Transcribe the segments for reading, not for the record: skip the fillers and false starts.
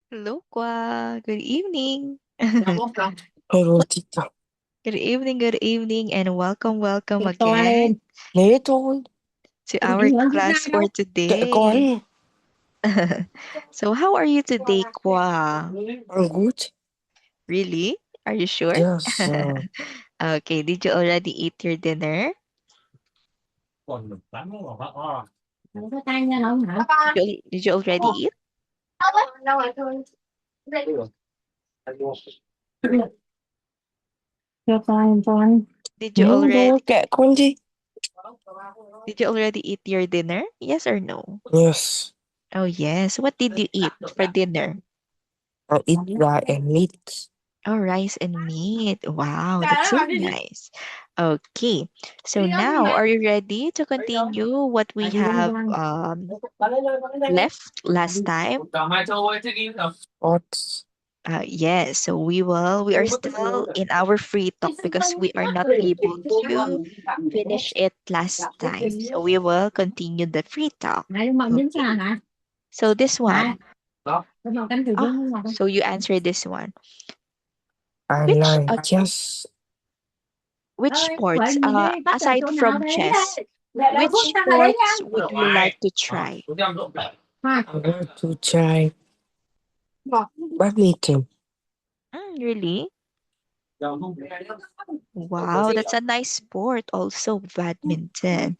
Hello, Kwa. Good evening. Hello, Tita. Good evening, and welcome Cho to again lên. Thế thôi. to Tôi đi our hơn chúng ta class for đâu. Kệ con. today. So, how are you today, Kwa? I'm good. Really? Are you sure? Yes. Okay, did you already eat your dinner? Không có tay nha không hả? Did you already eat? Cho con. Did you Miếng already thôi, kệ con đi. did you already eat your dinner? Yes or no? Yes. Oh, yes. What did you eat for dinner? I eat rice and meat. Oh, rice and meat. Wow, that's so nice. Okay, so now are you ready to continue what we have left last time? What? Yes, so we are still in our free talk because we are not able to finish it last time. So we will continue the free talk. Nãy mong dính Okay, sao hả? so this Hả? one. Tôi mong cánh từ Ah, dương không? so you answer this one. I Which like chess. which Ơi, quậy sports gì đi, bắt đầu aside chỗ nào from đấy chess, đấy. Để đợi phút which ra đấy sports nhá. would you like to try? I want to try badminton. Really? Wow, that's a nice sport also, badminton.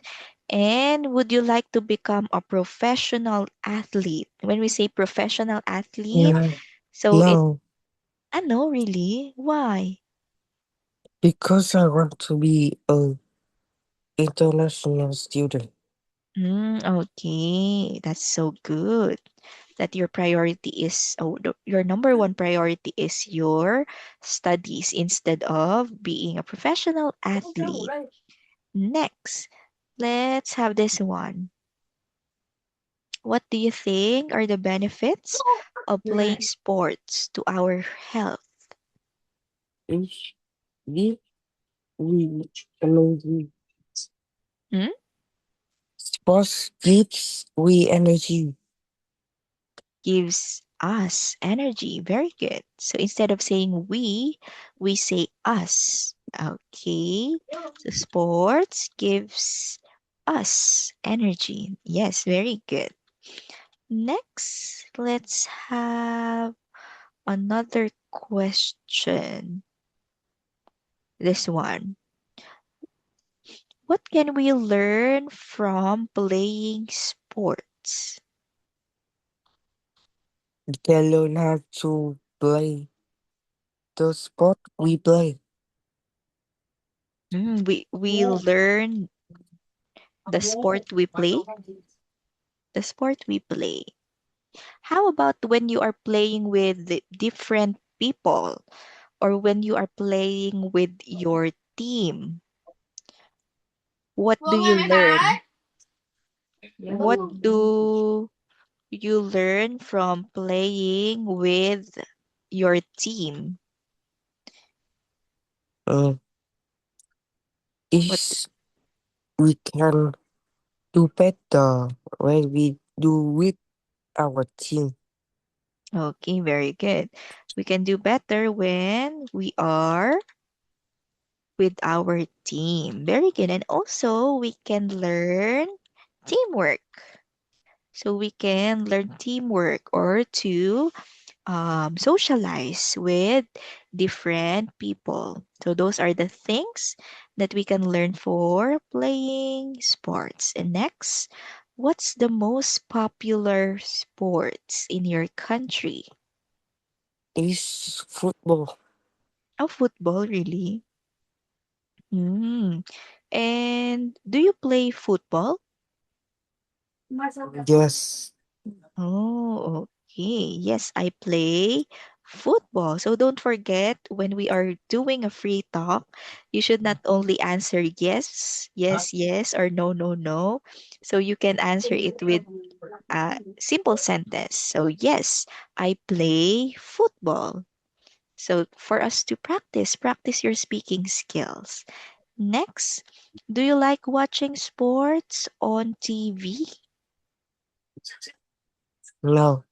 And would you like to become a professional athlete? When we say professional athlete, No. so it, No. I know really. Why? Because I want to be a international student. Okay, that's so good. That your priority is, your number one priority is your studies instead of being a professional athlete. Next, let's have this one. What do you think are the benefits of playing sports to our health? If we energy. Hmm? Sports gives we energy. Gives us energy. Very good. So instead of saying we say us. Okay. So sports gives us energy. Yes, very good. Next, let's have another question. This one. What can we learn from playing sports? We can learn how to play the sport we play. We learn the sport we play. The sport we play. How about when you are playing with different people or when you are playing with your team? What do you learn? What do you learn from playing with your team? Uh, What is we can do better when we do with our team. Okay, very good. We can do better when we are with our team. Very good. And also, we can learn teamwork. So we can learn teamwork or to socialize with different people. So those are the things that we can learn for playing sports. And next, what's the most popular sports in your country? Is football. Oh, football, really? Hmm. And do you play football? Yes. Oh, okay. Yes, I play football. So don't forget when we are doing a free talk, you should not only answer yes, yes, yes, or no, no, no. So you can answer it with a simple sentence. So, yes, I play football. So for us to practice your speaking skills. Next, do you like watching sports on TV? No.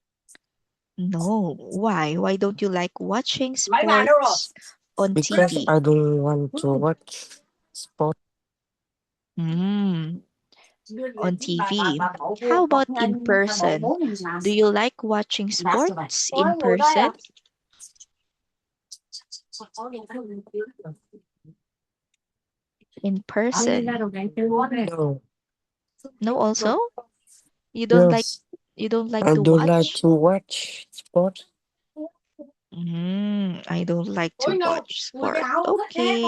No. Why? Why don't you like watching sports on because TV? I don't want to watch sport. Mm, on TV. How about in person? Do you like watching sports in person? In person. No, No, also? You don't like yes, you don't like I to don't like watch? to watch sport. I don't like to watch sport. Okay.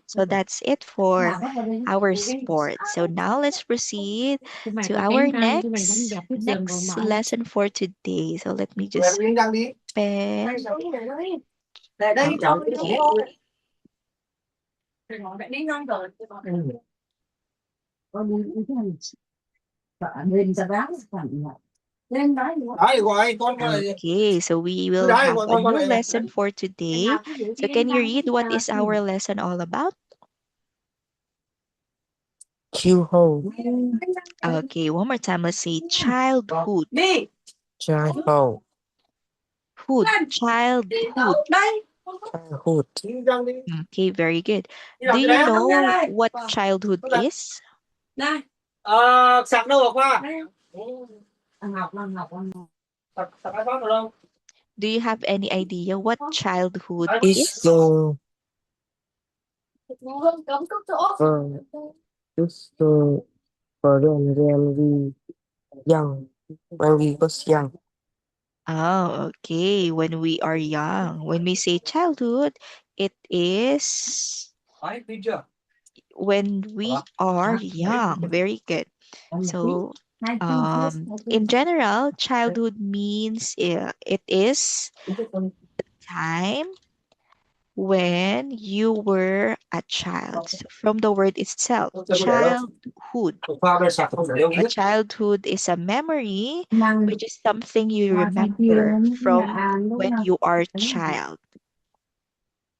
So that's it for our sport. So now let's proceed to our next lesson for today. So let me just open. Okay. Okay, so we will have a new lesson for today. So can you read what is our lesson all about? Chill hole, Okay, one more time. Let's say childhood. child hole, Childhood. childhood. Okay, very good. Do you know what childhood is? Sạc đâu hả Khoa? Sạc iPhone được không? Do you have any idea what childhood Is is? the uh, is the when we young when we was young. Oh, okay. When we are young. When we say childhood, it is Đấy, tin chưa? when we are young. Very good. So, in general, childhood means it is time when you were a child. So from the word itself, Tôi có để đâu? childhood. Khoa đây sạc không để đâu A hết. childhood is a memory, which is something you remember from when you are child.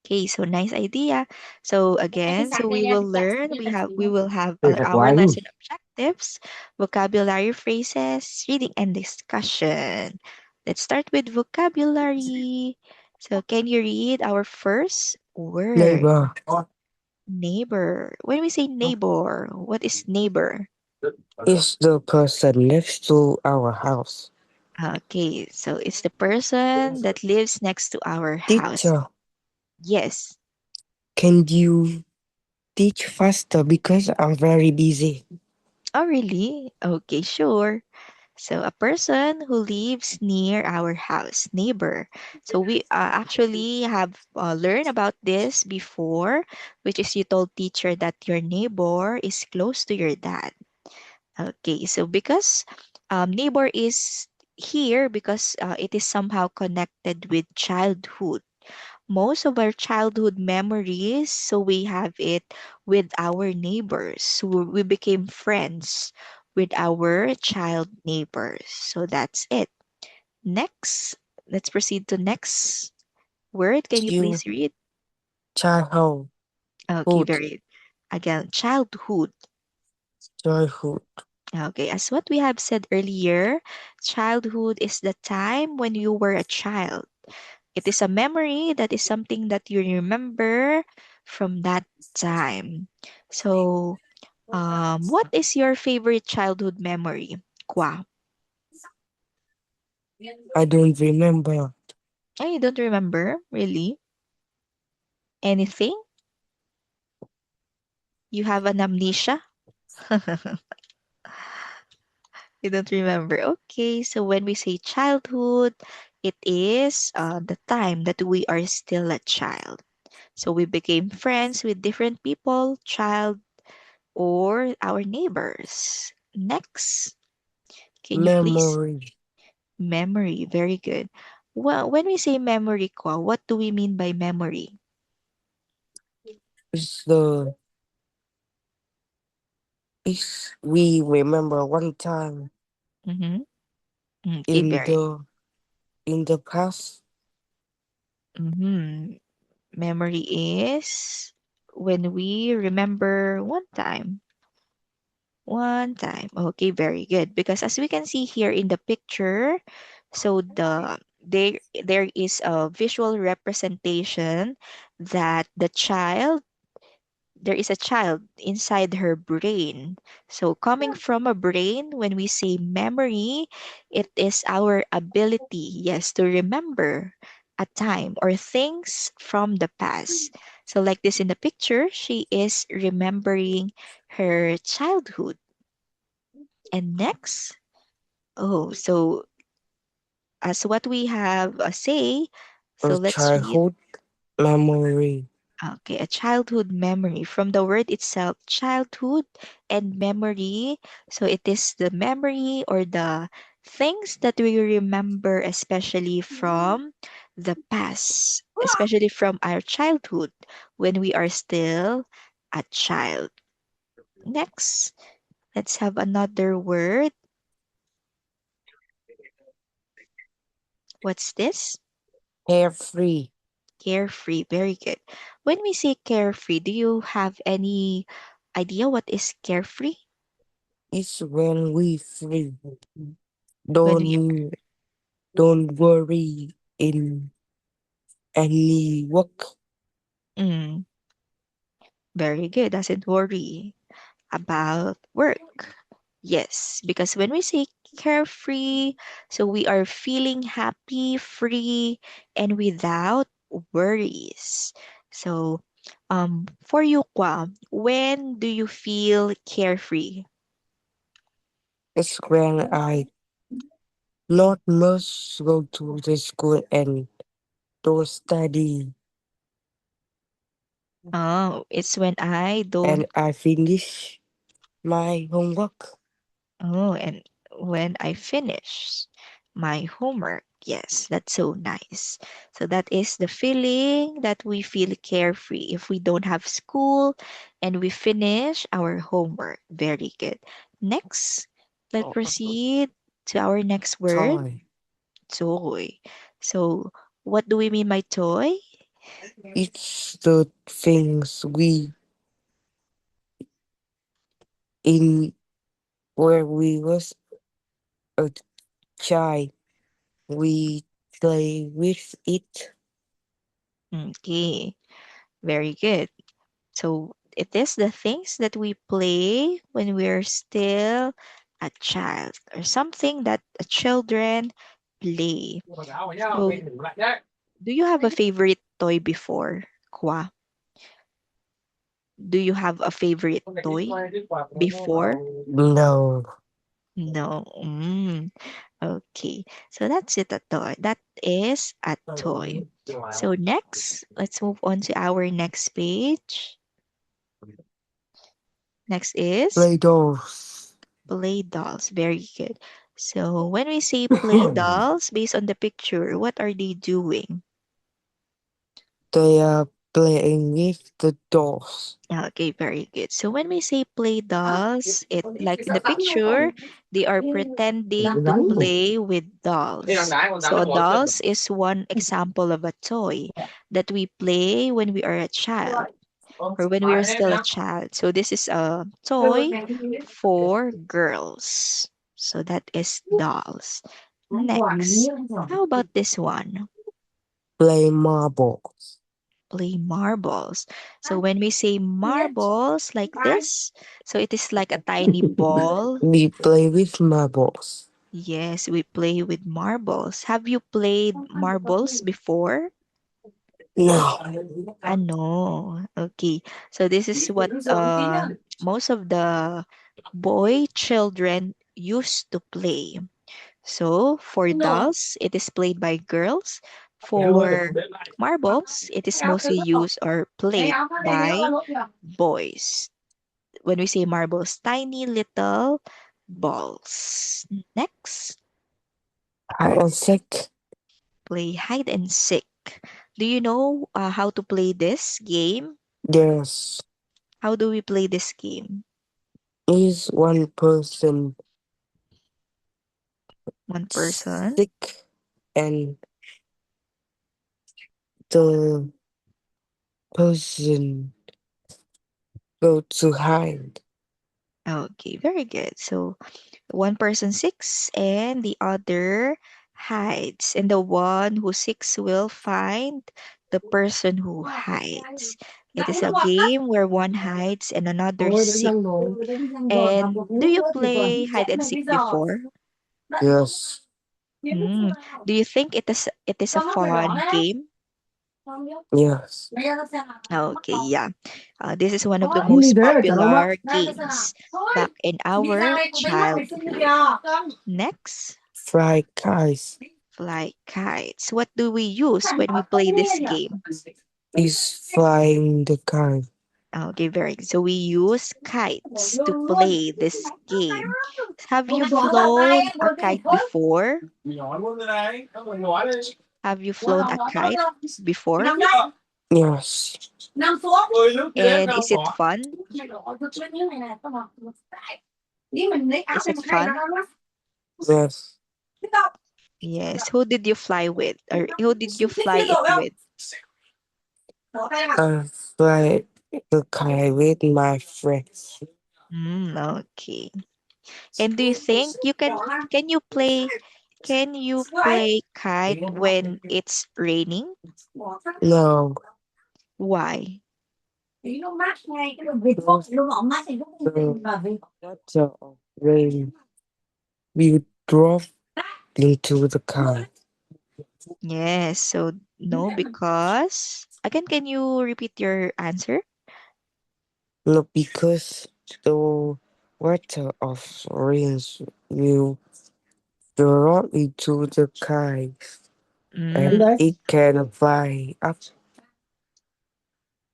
Okay, so nice idea. So again, so we will learn. We will have Đây là của our anh. lesson objectives, vocabulary phrases, reading and discussion. Let's start with vocabulary. So can you read our first word? Neighbor Neighbor. When we say neighbor, what is neighbor? is the person next to our house. Okay, so it's the person that lives next to our house. Teacher, Yes. can you teach faster because I'm very busy? Oh, really? Okay, sure. So a person who lives near our house, neighbor. So we actually have learned about this before, which is you told teacher that your neighbor is close to your dad. Okay, so because neighbor is here because it is somehow connected with childhood. Most of our childhood memories, so we have it with our neighbors. So we became friends with our child neighbors. So that's it. Next, let's proceed to next word. Can you You please read? childhood, Okay, hood, very again, childhood. childhood, Okay, as what we have said earlier, childhood is the time when you were a child. It is a memory that is something that you remember from that time. So, what is your favorite childhood memory? Kwa. I don't remember. Oh, you don't remember? Really? Anything? You have an amnesia? You don't remember. Okay, so when we say childhood, it is the time that we are still a child. So we became friends with different people, child, or our neighbors. Next, can you please? Memory Memory, very good. Well, when we say memory, Kwa, what do we mean by memory? is the is we remember one time Mm-hmm. Okay, in very. the past. Mm-hmm. Memory is when we remember one time. One time. Okay, very good. Because as we can see here in the picture, so there is a visual representation that there is a child inside her brain. So, coming from a brain, when we say memory, it is our ability, yes, to remember a time or things from the past. So, like this in the picture, she is remembering her childhood. And next, oh, so as what we have say, so A let's read. childhood memory. Okay, a childhood memory. From the word itself, childhood and memory. So it is the memory or the things that we remember, especially from the past, especially from our childhood when we are still a child. Next, let's have another word. What's this? Carefree Carefree. Very good. When we say carefree, do you have any idea what is carefree? is when we free. When we Don't worry in any work. mm, very good. Doesn't worry about work. Yes, because when we say carefree, so we are feeling happy, free, and without worries. So, for you, Kwa, when do you feel carefree? It's when I not must go to the school and to study Oh, it's when I don't. and I finish my homework. Oh, and when I finish my homework. Yes, that's so nice. So that is the feeling that we feel carefree if we don't have school and we finish our homework. Very good. Next, let's proceed to our next word, Toy. toy. So, what do we mean by toy? It's the things we in where we was a child. We play with it. Okay, very good. So it is the things that we play when we're still a child or something that children play. So do you have a favorite toy before, Kwa? Do you have a favorite toy before? No, No. Okay. So that's it, a toy. That is a toy. So next, let's move on to our next page. Next is play dolls. play dolls. Very good. So when we say play dolls, based on the picture, what are they doing? They are playing with the dolls. Okay, very good. So when we say play dolls, it like in the picture, they are pretending to play with dolls. So dolls is one example of a toy that we play when we are a child or when we are still a child. So this is a toy for girls. So that is dolls. Next, how about this one? Play marbles. Play marbles. So when we say marbles like this, so it is like a tiny ball. We play with marbles. Yes, we play with marbles. Have you played marbles before? No. No. Okay. So this is what most of the boy children used to play. So for dolls, it is played by girls. For marbles, it is mostly used or played by boys. When we say marbles, tiny little balls. Next, Hide and seek. play hide and seek. Do you know how to play this game? There's How do we play this game? is one person One person. sick and the person go to hide. Okay, very good. So one person six and the other hides, and the one who seeks will find the person who hides. It is a game where one hides and another Thôi đánh seeks. răng rồi. And do you play hide and seek before? Yes. Hmm. Do you think it is a fun game? Yes. Okay, yeah. This is one of the Cái gì most thế? Chả đâu mất. popular games back in our childhood. Next, Fly kites fly kites. What do we use when we play this game? is flying the kite. Okay, very good. So we use kites to play this game. Have you flown a kite before? Nhỏ luôn rồi này. Không phải nhỏ đây. Have you flown a kite before? Yes. Ơi nước thế And nào is it bỏ. fun? Is it fun? Yes. Yes. Who did you fly with? Or who did you fly it with? I fly the kite with my friends. Okay. And do you think can you play kite when it's raining? No. Why? The water of rain will drop into the kite. Yes, so no, because again, can you repeat your answer? No, because the water of rains will drop into the kite and Mm, it can fly up.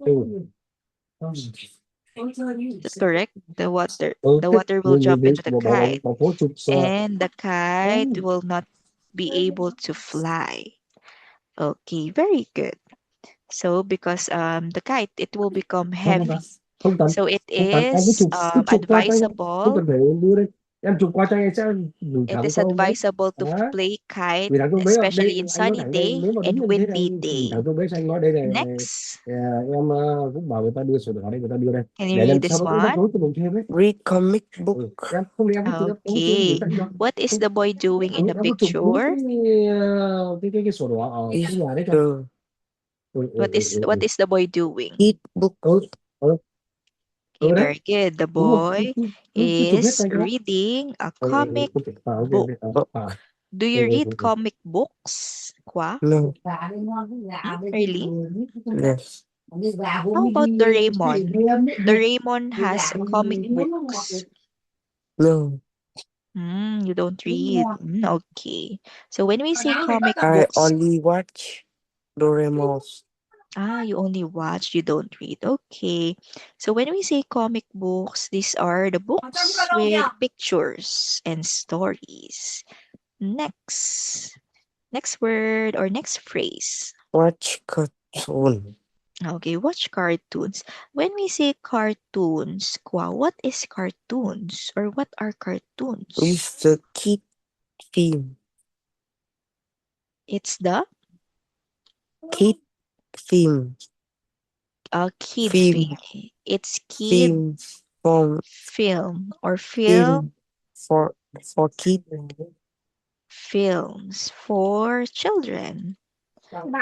Ừ. is that correct? The water Ừ. the water will Nhìn jump đến into the bộ kite bảo phố chụp sờ. and the kite will not be able to fly. Okay, very good. So because the kite it will become Không không cần. heavy. Không cần. So it Không cần. Em is cứ chụp qua cho anh. Không advisable cần phải đưa đây. Em chụp qua cho anh, anh sẽ gửi it thẳng is cho ông đấy. advisable to Đó. play kite Gửi thẳng cho ông đấy. Đây, especially in anh nói sunny thẳng đây. day Nếu mà đúng and như thế windy anh gửi thẳng day. cho ông đấy. Anh nói đây này. Next, Em cũng bảo người ta đưa sổ đỏ đây, người ta đưa đây. can you Để read lần sau this nó cũng rắc one? rối cho mình thêm ấy. Read comic book. Em không đi, em viết từ em không thêm gửi Okay. tận cho. What is the boy doing in the Em có chụp đúng picture? cái sổ đỏ ở Is cái nhà đấy cho. the What is the boy doing? kid book. Okay, Đấy. very good. The Đúng rồi. boy Cứ chụp hết is tay đó. reading a comic Ok, book. ok. Do you read comic books, Kwa? No. Really? Yes. How about Doraemon? Doraemon has comic books. No. You don't read. Okay. So when we say comic I books, only watch Doraemon. you only watch, you don't read. Okay. So when we say comic books, these are the books with pictures and stories. Next word or next phrase. Watch cartoon. Okay, watch cartoons. When we say cartoons, what is cartoons or what are cartoons? Is the kid theme. It's the Kid theme. kid Theme. film. It's kid Theme from film or theme for kid. films for children.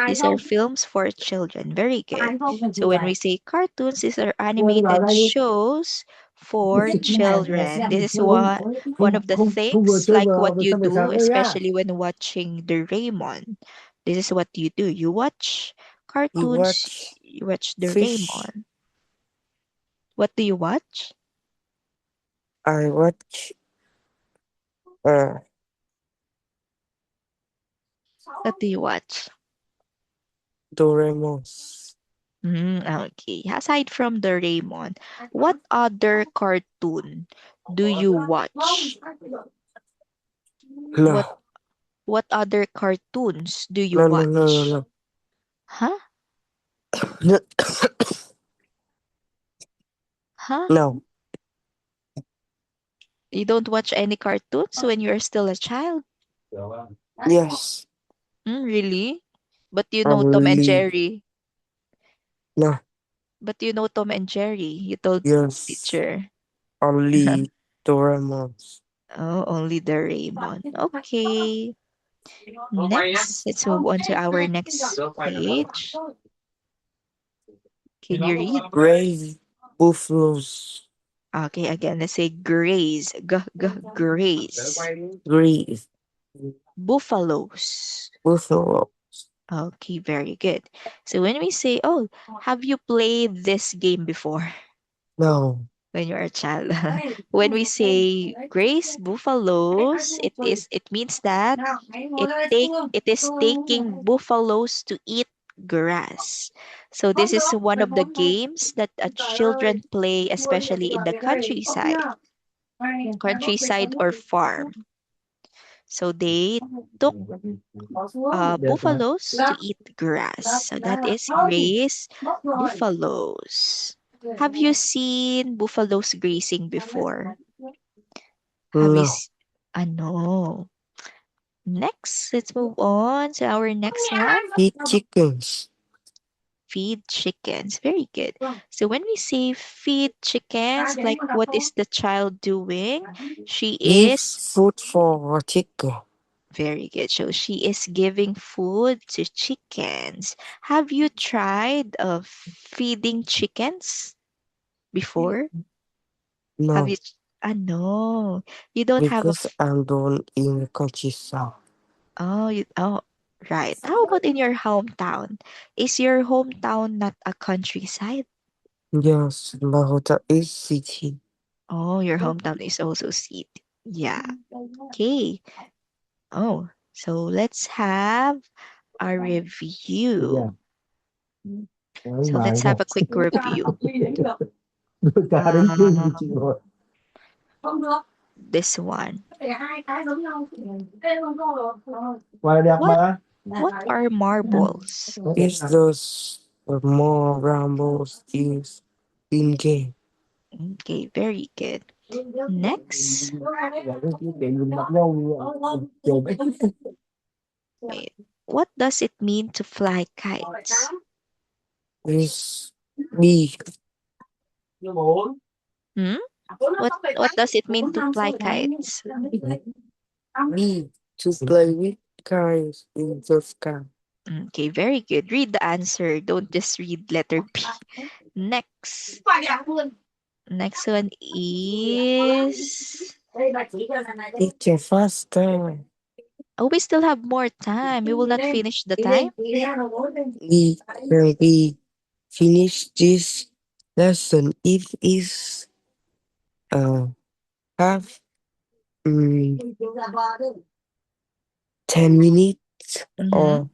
These are films for children. Very good. So when we say cartoons, these are animated shows for children. This is one of the Không vừa things chơi like what vừa you xong phải do, sạc đây nhá. especially when watching the Raymond. This is what you do. You watch You cartoons, watch you watch the fish. Raymond. What do you watch? I watch What do you watch? Doraemon. Okay. Aside from the Raymond, what other cartoon do you watch? No. What other cartoons do you No, watch? no. Huh? No. Huh? No. You don't watch any cartoons when you're still a child? Yes. Really? But you know Tom and Only. Jerry. No. But you know Tom and Jerry. You told Yes. teacher. Only Doraemon. Oh, only the Raymond. Okay. Next, let's move on to our next page. Can you read? Raise buffaloes. Okay, again, let's say graze. Graze. Raise Buffaloes. buffalo. Okay, very good. So when we say, oh, have you played this game before No. when you're a child? When we say graze buffaloes, it means that it is taking buffaloes to eat grass. So this is one of the games that children play, especially in the countryside or farm. So they took buffaloes to eat grass. So that is graze buffaloes. Have you seen buffaloes grazing before? Have you? No. No. Next, let's move on to our next one. Feed chickens. Feed chickens. Very good. So when we say feed chickens, like what is the child doing? She Give is food for chicken. very good. So she is giving food to chickens. Have you tried feeding chickens before? Have No. you? No, you don't have a. Because I'm born in the countryside. Oh, right. How about in your hometown? Is your hometown not a countryside? Yes, Mahota is city. Oh, your hometown is also city. Yeah. Okay. Oh, so let's have a review. So let's have a quick review. Um, this one. What what are marbles? It's those more rambles is in game. Okay, very good. Next, wait. What does it mean to fly kites? Is big, Hmm? What does it mean to fly kites? big to play with cars in the sky. Okay, very good. Read the answer. Don't just read letter B. Next. Next one is. It's a faster. Oh, we still have more time. We will not finish the time. We will be finish this lesson if is uh have um, 10 minutes Mm-hmm. or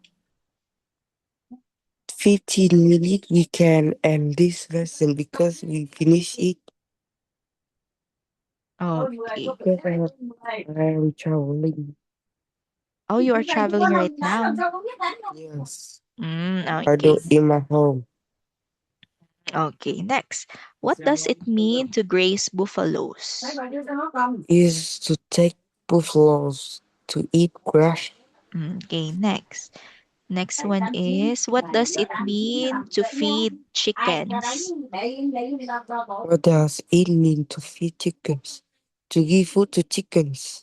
15 minutes we can end this lesson because we finish it. Okay. Because I am traveling. Oh, you are traveling right now. Yes. I Okay. do in my home. Okay. Next. What does it mean to graze buffaloes? Is to take buffaloes to eat grass. Okay. Next. Next one is what does it mean to feed chickens? What does it mean to feed chickens? To give food to chickens.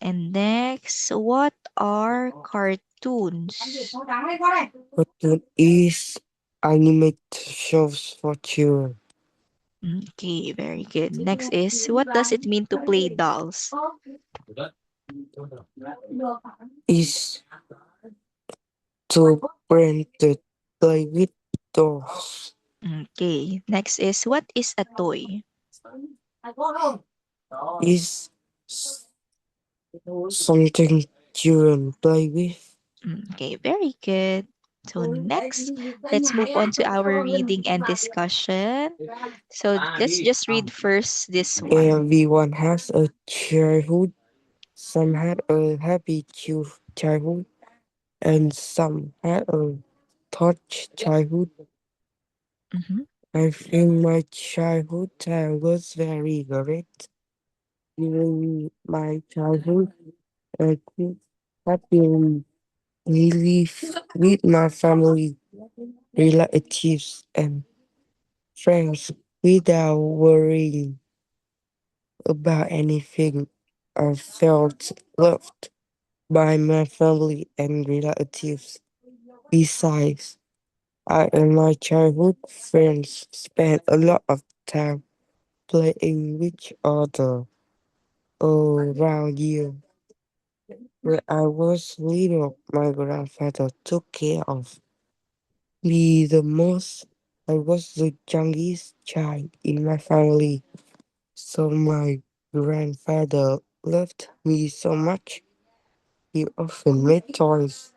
And next, what are cartoons? Cartoon is animated shows for children. Okay, very good. Next is what does it mean to play dolls? Is to brand the play with dolls. Okay, next is what is a toy? Is something children play with. Okay, very good. So next, let's move on to our reading and discussion. So let's just read first this one. Everyone has a childhood. Some had a happy childhood, and some had a touch childhood. Mhm. I think my childhood time was very great. During my childhood, I could happily live with my family, relatives, and friends without worrying about anything. I felt loved by my family and relatives. Besides, I and my childhood friends spent a lot of time playing with each other all around here. When I was little, my grandfather took care of me the most. I was the youngest child in my family, so my grandfather loved me so much. He often made toys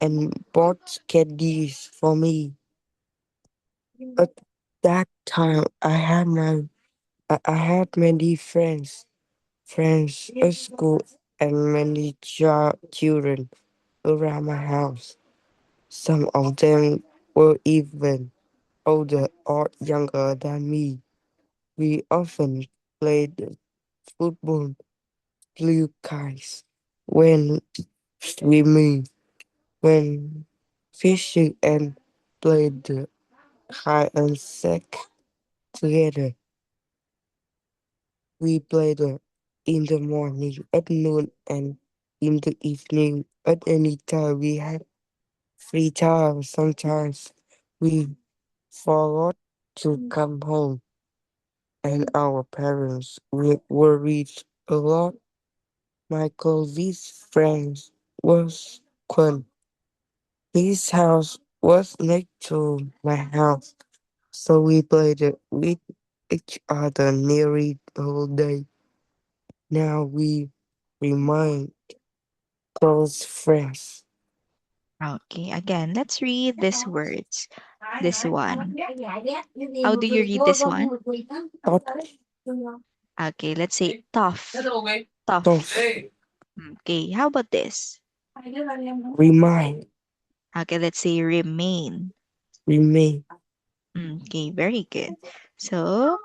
and bought candies for me. At that time, I had many friends at school, and many children around my house. Some of them were even older or younger than me. We often played football, flew kites, went swimming, went fishing, and played hide and seek together. We played in the morning, at noon, and in the evening. At any time we had free time. Sometimes we forgot to come home, and our parents were worried a lot. Michael's friends was Quinn. His house was next to my house, so we played with each other nearly the whole day. Now we remain close friends. Okay, again, let's read these words. This one. How do you read this one? Thought Okay, let's say tough. of Tough. Okay, how about this? remind, Okay, let's say remain. remain. Okay, very good. So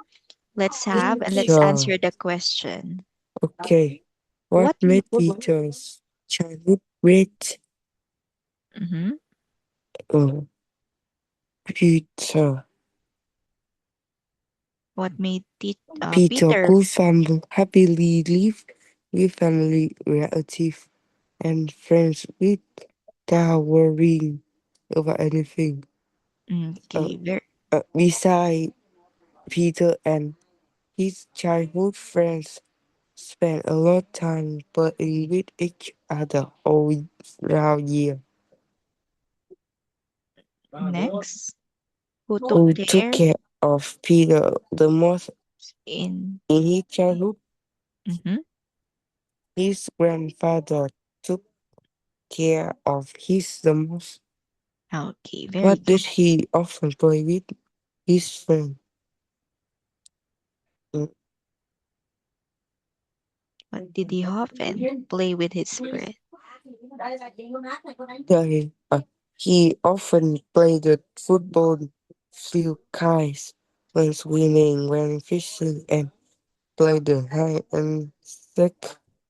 let's Sure. answer the question. Okay. What What made Peter's childhood great? mm-hmm, Uh, Peter. what made Peter Peter could happily live with family, relatives, and friends without worrying about anything. Uh, okay, very Beside Peter and his childhood friends spent a lot of time playing with each other all around year. next? Who took Who took care care of Peter the most in in his childhood? mm-hmm, His grandfather took care of his the most. okay, very What good. did he often play with his friend? Mm, What did he often play with his friend? he often played the football, flew kites, went swimming, went fishing, and played the hide and seek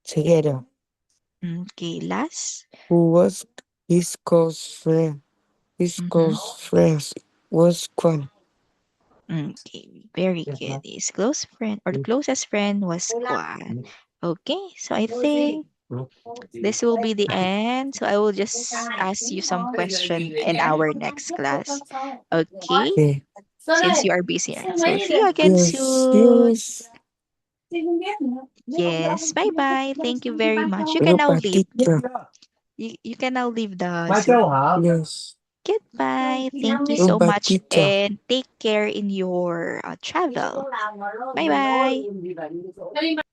together. Okay, last. Who was his close friend? His Mm-hmm. close friends was Quan. Okay, very good. His close friend or the closest friend was Kwan. Okay, so I think this will be the end. So I will just ask you some question in our next class. Okay, Okay. since you are busy right now. So see you again Yes, soon. yes. Yes, bye bye. Thank you very much. You can now Lupa leave. teacher. You can now leave the Mai Zoom. Châu hả? Yes. Goodbye. Thank you so Lupa much teacher. and take care in your travel. Bye bye.